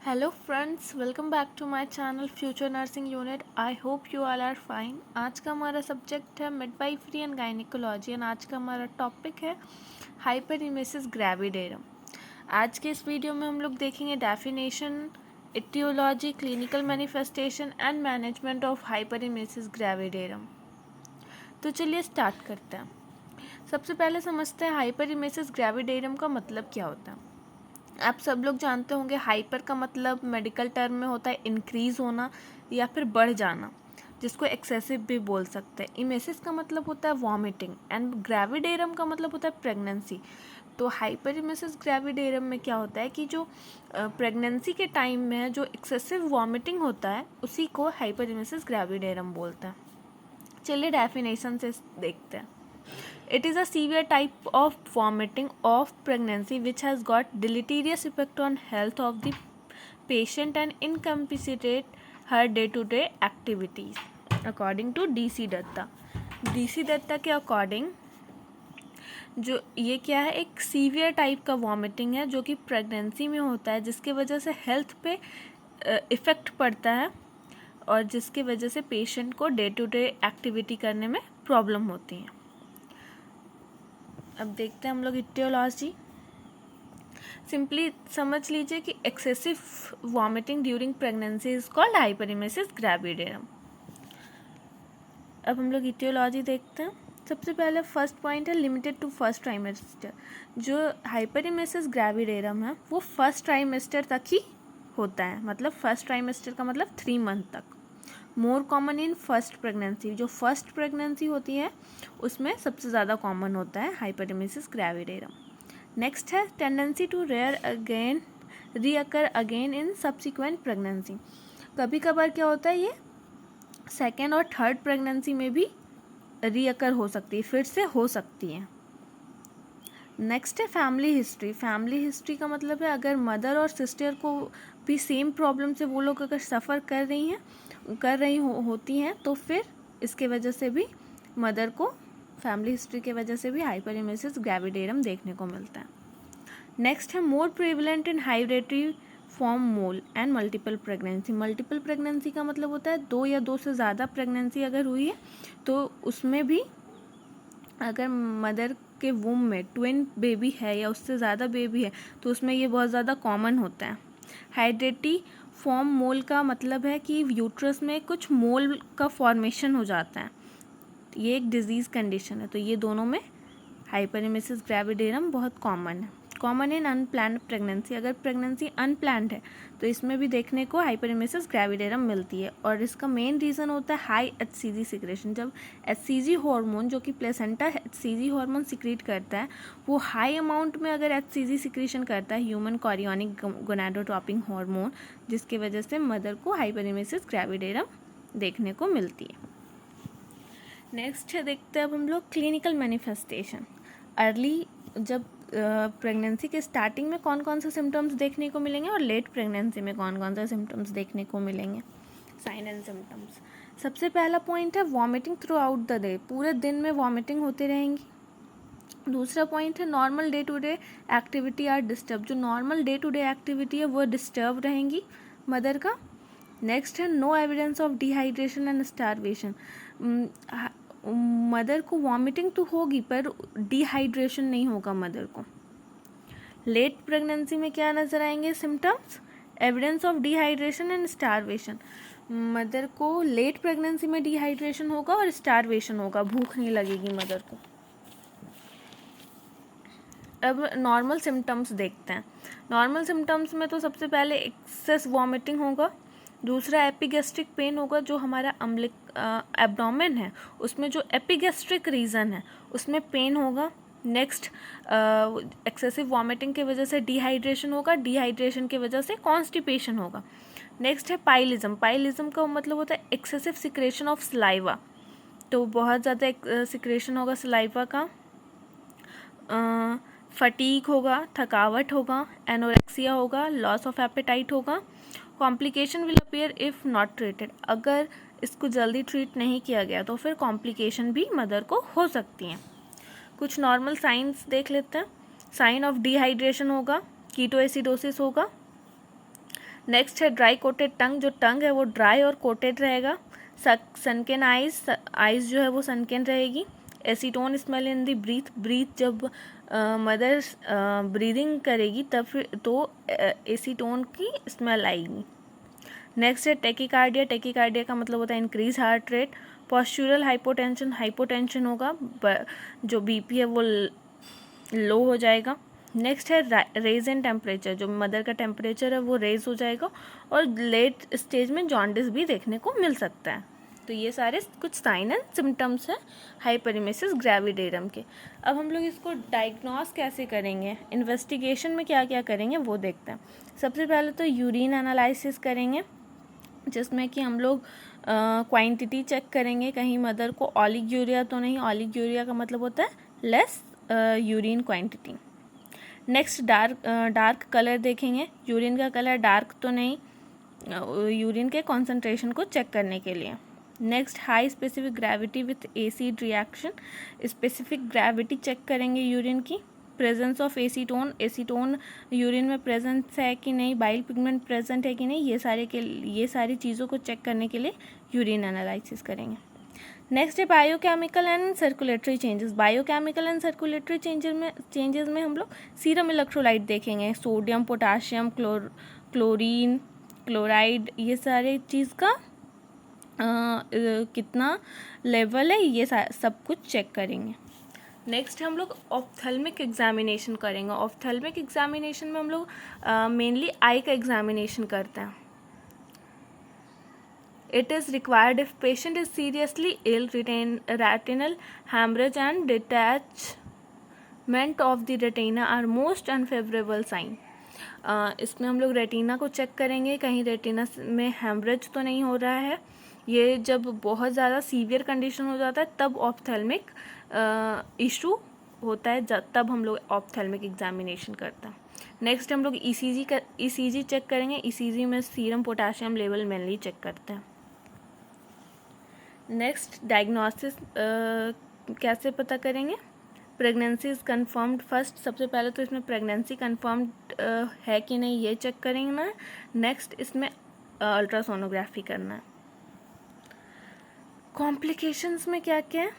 Hello friends, welcome back to my channel future nursing unit. I hope you all are fine. आज का हमारा subject है midwifery and gynaecology and आज का हमारा टॉपिक है हाइपरेमेसिस ग्रेविडेरम। आज के इस वीडियो में हम लोग देखेंगे definition, aetiology, clinical manifestation and management of hyperemesis gravidarum. तो चलिए स्टार्ट करते हैं। सबसे पहले समझते हैं हाइपरेमेसिस ग्रेविडेरम का मतलब क्या होता है। आप सब लोग जानते होंगे हाइपर का मतलब मेडिकल टर्म में होता है इंक्रीज होना या फिर बढ़ जाना, जिसको एक्सेसिव भी बोल सकते हैं। इमेसिस का मतलब होता है वॉमिटिंग एंड ग्रेविडेरम का मतलब होता है प्रेगनेंसी। तो हाइपरेमेसिस ग्रेविडेरम में क्या होता है कि जो प्रेगनेंसी के टाइम में जो एक्सेसिव वॉमिटिंग होता है उसी को हाइपरेमेसिस ग्रेविडेरम बोलते हैं। चलिए डेफिनेशन से देखते हैं। It is a severe type of vomiting of pregnancy which has got deleterious effect on health of the patient and incapacitate her day-to-day activities. According to DC Dutta. DC Dutta के अकॉर्डिंग जो ये क्या है, एक सीवियर टाइप का vomiting है जो कि प्रेगनेंसी में होता है, जिसके वजह से हेल्थ पे इफ़ेक्ट पड़ता है और जिसके वजह से पेशेंट को डे टू डे एक्टिविटी करने में प्रॉब्लम होती है। अब देखते हैं हम लोग इटियोलॉजी। सिंपली समझ लीजिए कि excessive vomiting during pregnancy is called hyperemesis gravidarum. अब हम लोग इटियोलॉजी देखते हैं। सबसे पहले फर्स्ट पॉइंट है लिमिटेड टू फर्स्ट ट्राइमेस्टर। जो हाइपरेमेसिस ग्रेविडेरम है वो फर्स्ट ट्राइमेस्टर तक ही होता है, मतलब फर्स्ट ट्राइमेस्टर का मतलब 3 मंथ तक। More common in first pregnancy, जो फर्स्ट प्रेगनेंसी होती है उसमें सबसे ज़्यादा कॉमन होता है हाइपरेमेसिस ग्रेविडेरम। नेक्स्ट है tendency to recur again in subsequent pregnancy. कभी कभार क्या होता है, ये सेकेंड और थर्ड प्रेगनेंसी में भी रीअकर हो सकती है, फिर से हो सकती है। नेक्स्ट है फैमिली हिस्ट्री। फैमिली हिस्ट्री का मतलब है अगर मदर और सिस्टर को भी सेम प्रॉब्लम से वो लोग अगर सफ़र कर रही होती हैं तो फिर इसके वजह से भी मदर को फैमिली हिस्ट्री के वजह से भी हाइपरेमेसिस ग्रेविडेरम देखने को मिलता है। नेक्स्ट है more prevalent in hydatidiform mole and multiple pregnancy. Multiple pregnancy का मतलब होता है 2 या 2 से ज़्यादा प्रेगनेंसी अगर हुई है तो उसमें भी अगर मदर के वूम में ट्विन बेबी है या उससे ज़्यादा बेबी है तो उसमें ये बहुत ज़्यादा कॉमन होता है। हाइड्रेटी फॉर्म मोल का मतलब है कि यूट्रस में कुछ मोल का फॉर्मेशन हो जाता है, ये एक डिजीज़ कंडीशन है। तो ये दोनों में हाइपरेमेसिस ग्रेविडेरम बहुत कॉमन है। कॉमन इन अनप्लान्ड प्रेगनेंसी, अगर प्रेगनेंसी अनप्लान्ड है तो इसमें भी देखने को हाइपरेमेसिस ग्रेविडेरम मिलती है और इसका मेन रीज़न होता है हाई HCG सिक्रेशन। जब HCG हार्मोन जो कि प्लेसेंटा HCG हार्मोन सिक्रीट करता है वो हाई अमाउंट में अगर HCG सिक्रेशन करता है, ह्यूमन कॉरियोनिक गोनाडोट्रोपिन हार्मोन, जिसकी वजह से मदर को हाइपरेमेसिस ग्रेविडेरम देखने को मिलती है। नेक्स्ट है देखते हैं अब हम लोग क्लिनिकल मैनिफेस्टेशन। अर्ली जब प्रेगनेंसी के स्टार्टिंग में कौन कौन से सिम्टम्स देखने को मिलेंगे और लेट प्रेगनेंसी में कौन कौन से सिम्टम्स देखने को मिलेंगे, साइन एंड सिम्टम्स। सबसे पहला पॉइंट है vomiting throughout the day, पूरे दिन में वॉमिटिंग होती रहेंगी। दूसरा पॉइंट है normal day to day activity are disturb, जो normal day to day activity है वो डिस्टर्ब रहेंगी मदर का। नेक्स्ट है no evidence of dehydration and starvation. Mother को वॉमिटिंग तो होगी पर डिहाइड्रेशन नहीं होगा मदर को। लेट प्रेगनेंसी में क्या नज़र आएंगे symptoms, evidence of dehydration and starvation. Mother को लेट प्रेगनेंसी में डिहाइड्रेशन होगा और स्टारवेशन होगा, भूख नहीं लगेगी मदर को। अब नॉर्मल सिम्टम्स देखते हैं। नॉर्मल सिम्टम्स में तो सबसे पहले एक्सेस वॉमिटिंग होगा, दूसरा एपिगैस्ट्रिक पेन होगा, जो हमारा एब्डोमेन है उसमें जो एपिगैस्ट्रिक रीजन है उसमें पेन होगा। नेक्स्ट एक्सेसिव वॉमिटिंग की वजह से डिहाइड्रेशन होगा, डिहाइड्रेशन की वजह से कॉन्स्टिपेशन होगा। नेक्स्ट है पाइलिज्म। पाइलिज्म का मतलब होता है एक्सेसिव सिक्रेशन ऑफ सलाइवा, तो बहुत ज़्यादा सिक्रेशन होगा सलाइवा का। फटीग होगा, थकावट होगा, एनोरेक्सिया होगा, लॉस ऑफ एपेटाइट होगा। Complication will appear if not treated, अगर इसको जल्दी ट्रीट नहीं किया गया तो फिर कॉम्प्लिकेशन भी मदर को हो सकती हैं। कुछ नॉर्मल साइंस देख लेते हैं। साइन ऑफ डिहाइड्रेशन होगा, कीटोएसिडोसिस होगा, नेक्स्ट है ड्राई कोटेड टंग, जो टंग है वो ड्राई और कोटेड रहेगा। सनकेन आइज जो है वो सनकेन रहेगी। Acetone smell in the breath जब मदर ब्रीदिंग करेगी तब फिर तो एसीटोन की स्मेल आएगी। नेक्स्ट है टेकिकार्डिया का मतलब होता है increase heart rate. Postural hypotension होगा, जो बीपी है वो लो हो जाएगा। नेक्स्ट है रेज इन टेम्परेचर, जो मदर का टेम्परेचर है वो रेज हो जाएगा और लेट स्टेज में जॉन्डिस भी देखने को मिल सकता है। तो ये सारे कुछ साइन एंड सिम्टम्स हैं हाइपरिमेसिस ग्रेविडेरम के। अब हम लोग इसको डायग्नोस कैसे करेंगे, इन्वेस्टिगेशन में क्या क्या करेंगे वो देखते हैं। सबसे पहले तो यूरिन एनालिसिस करेंगे, जिसमें कि हम लोग क्वांटिटी चेक करेंगे कहीं मदर को ओलिगोरिया तो नहीं। ओलिगोरिया का मतलब होता है less urine quantity. Next dark colour देखेंगे, यूरिन का कलर डार्क तो नहीं, यूरिन के कॉन्सेंट्रेशन को चेक करने के लिए। Next high specific gravity with acid reaction, specific gravity check करेंगे यूरिन की। प्रेजेंस ऑफ एसीटोन यूरिन में प्रेजेंस है कि नहीं, बाइल पिगमेंट प्रेजेंट है कि नहीं, ये सारी चीज़ों को चेक करने के लिए यूरिन एनालिसिस करेंगे। नेक्स्ट है biochemical and circulatory changes. Biochemical and circulatory changes में हम लोग सीरम इलेक्ट्रोलाइट देखेंगे, सोडियम, पोटाशियम, क्लोरीन, क्लोराइड, ये सारे चीज़ का कितना लेवल है ये सब कुछ चेक करेंगे। नेक्स्ट हम लोग ऑप्थेल्मिक एग्जामिनेशन करेंगे। ऑप्थेल्मिक एग्जामिनेशन में हम लोग मेनली आई का एग्जामिनेशन करते हैं। It is required if patient is seriously ill, retinal hemorrhage and detachment of the retina are most unfavorable sign. इसमें हम लोग रेटिना को चेक करेंगे कहीं रेटिना में हेमरेज तो नहीं हो रहा है। ये जब बहुत ज़्यादा सीवियर कंडीशन हो जाता है तब ऑप्थेल्मिक इशू होता है, तब हम लोग ऑप्थेल्मिक एग्जामिनेशन करते हैं। नेक्स्ट हम लोग ईसीजी चेक करेंगे। ईसीजी में serum potassium level mainly check करते हैं। नेक्स्ट डायग्नोसिस कैसे पता करेंगे, प्रेगनेंसी इज़ कन्फर्म्ड फर्स्ट। सबसे पहले तो इसमें प्रेगनेंसी कन्फर्म्ड है कि नहीं ये चेक करेंगे ना। नेक्स्ट इसमें अल्ट्रासोनोग्राफी करना है। कॉम्प्लिकेशंस में क्या क्या है,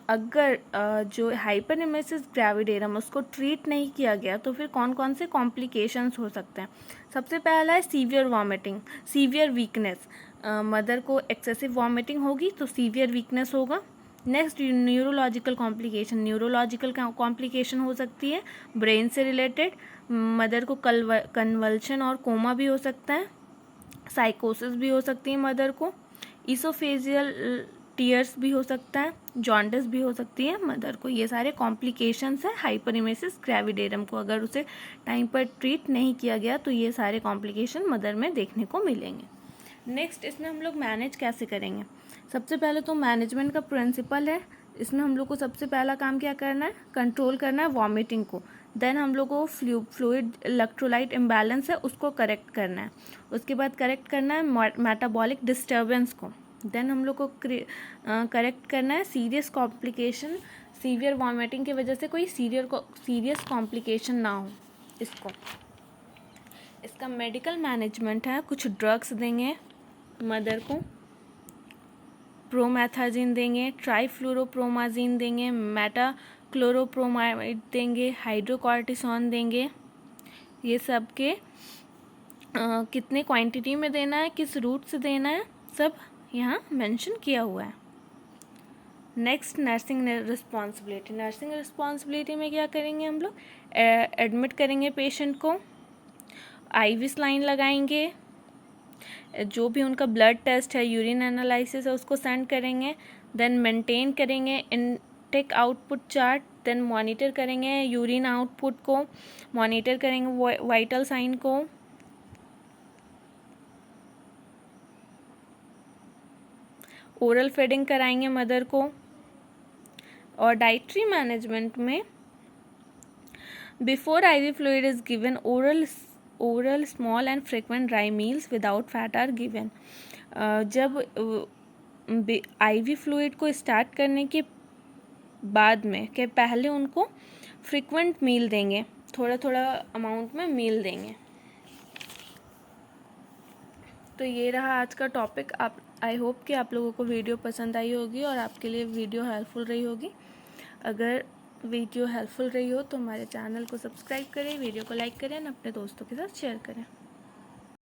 अगर जो हाइपरनेमेसिस ग्रेविडेरम उसको ट्रीट नहीं किया गया तो फिर कौन कौन से कॉम्प्लिकेशंस हो सकते हैं। सबसे पहला है severe vomiting, severe weakness. Mother को एक्सेसिव वॉमिटिंग होगी तो सीवियर वीकनेस होगा। नेक्स्ट न्यूरोलॉजिकल कॉम्प्लिकेशन हो सकती है ब्रेन से रिलेटेड। मदर को कन्वल्शन और कोमा भी हो सकता है। साइकोसिस भी हो सकती है मदर को। इसोफेजियल टीयर्स भी हो सकता है। जॉन्डिस भी हो सकती है मदर को। ये सारे कॉम्प्लिकेशंस है हाइपरनेमेसिस ग्रेविडेरम को। अगर उसे टाइम पर ट्रीट नहीं किया गया तो ये सारे कॉम्प्लिकेशन मदर में देखने को मिलेंगे। नेक्स्ट इसमें हम लोग मैनेज कैसे करेंगे। सबसे पहले तो मैनेजमेंट का प्रिंसिपल है, इसमें हम लोग को सबसे पहला काम क्या करना है, कंट्रोल करना है वॉमिटिंग को। देन हम लोग को फ्लूइड इलेक्ट्रोलाइट इम्बैलेंस है उसको करेक्ट करना है। उसके बाद करेक्ट करना है मेटाबॉलिक डिस्टर्बेंस को। देन हम लोग को करेक्ट करना है सीरियस कॉम्प्लिकेशन, सीवियर वॉमिटिंग की वजह से कोई सीरियस कॉम्प्लिकेशन ना हो। इसका मेडिकल मैनेजमेंट है, कुछ ड्रग्स देंगे मदर को, प्रोमेथाजिन देंगे, ट्राइफ्लोरोप्रोमाजिन देंगे, मेटाक्लोरोप्रोमाइड देंगे, हाइड्रोकॉर्टिसोन देंगे। ये सब के कितने क्वांटिटी में देना है, किस रूट से देना है, सब यहाँ मेंशन किया हुआ है। Next nursing responsibility. Nursing responsibility में क्या करेंगे हम लोग, एडमिट करेंगे पेशेंट को, IV सलाइन लगाएंगे, जो भी उनका ब्लड टेस्ट है, यूरिन एनालिसिस है उसको सेंड करेंगे। देन मेंटेन करेंगे intake output chart. Then monitor करेंगे यूरिन आउटपुट को, मॉनिटर करेंगे वाइटल साइन को। ओरल फीडिंग कराएंगे मदर को। और डाइटरी मैनेजमेंट में before IV fluid is given oral small and frequent dry meals without fat are given. जब IV फ्लूइड को स्टार्ट करने के बाद में के पहले उनको फ्रिक्वेंट मील देंगे, थोड़ा थोड़ा अमाउंट में मील देंगे। तो ये रहा आज का टॉपिक। आप आई होप कि आप लोगों को वीडियो पसंद आई होगी और आपके लिए वीडियो हेल्पफुल रही होगी। अगर वीडियो हेल्पफुल रही हो तो हमारे चैनल को सब्सक्राइब करें, वीडियो को लाइक करें और अपने दोस्तों के साथ शेयर करें।